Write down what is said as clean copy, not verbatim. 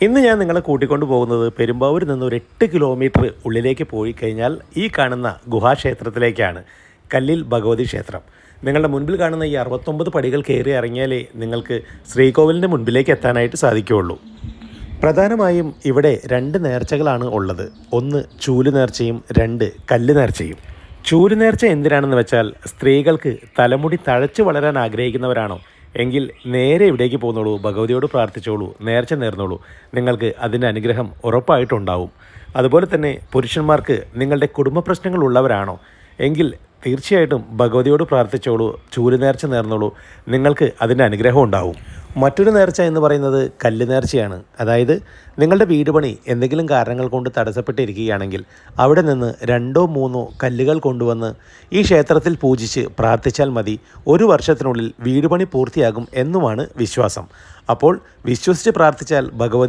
ഇന്ന് ഞാൻ നിങ്ങളെ കൂട്ടിക്കൊണ്ട് പോകുന്നത് പെരുമ്പാവൂരിൽ നിന്ന് ഒരു 8 കിലോമീറ്റർ ഉള്ളിലേക്ക് പോയി കഴിഞ്ഞാൽ ഈ കാണുന്ന ഗുഹാക്ഷേത്രത്തിലേക്കാണ്. കല്ലിൽ ഭഗവതി ക്ഷേത്രം. നിങ്ങളുടെ മുൻപിൽ കാണുന്ന ഈ 69 പടികൾ കയറി ഇറങ്ങിയാലേ നിങ്ങൾക്ക് ശ്രീകോവിലിൻ്റെ മുൻപിലേക്ക് എത്താനായിട്ട് സാധിക്കുകയുള്ളൂ. പ്രധാനമായും ഇവിടെ 2 നേർച്ചകളാണ് ഉള്ളത്. ഒന്ന് ചൂല് നേർച്ചയും 2 കല്ല് നേർച്ചയും. ചൂല് നേർച്ച എന്തിനാണെന്ന് വെച്ചാൽ സ്ത്രീകൾക്ക് തലമുടി തഴച്ചു വളരാൻ ആഗ്രഹിക്കുന്നവരാണോ എങ്കിൽ നേരെ ഇവിടേക്ക് പോന്നോളൂ, ഭഗവതിയോട് പ്രാർത്ഥിച്ചോളൂ, നേർച്ച നേർന്നോളൂ, നിങ്ങൾക്ക് അതിൻ്റെ അനുഗ്രഹം ഉറപ്പായിട്ടുണ്ടാവും. അതുപോലെ തന്നെ പുരുഷന്മാർക്ക് നിങ്ങളുടെ കുടുംബ പ്രശ്നങ്ങൾ ഉള്ളവരാണോ എങ്കിൽ തീർച്ചയായിട്ടും ഭഗവതിയോട് പ്രാർത്ഥിച്ചോളൂ, ചൂല് നേർച്ച നേർന്നോളൂ, നിങ്ങൾക്ക് അതിൻ്റെ അനുഗ്രഹം ഉണ്ടാവും. മറ്റൊരു നേർച്ച എന്ന് പറയുന്നത് കല്ല് നേർച്ചയാണ്. അതായത് നിങ്ങളുടെ വീട് പണി എന്തെങ്കിലും കാരണങ്ങൾ കൊണ്ട് തടസ്സപ്പെട്ടിരിക്കുകയാണെങ്കിൽ അവിടെ നിന്ന് 2 3 കല്ലുകൾ കൊണ്ടുവന്ന് ഈ ക്ഷേത്രത്തിൽ പൂജിച്ച് പ്രാർത്ഥിച്ചാൽ മതി. 1 വർഷത്തിനുള്ളിൽ വീട് പണി പൂർത്തിയാകും എന്നുമാണ് വിശ്വാസം. അപ്പോൾ വിശ്വസിച്ച് പ്രാർത്ഥിച്ചാൽ ഭഗവതി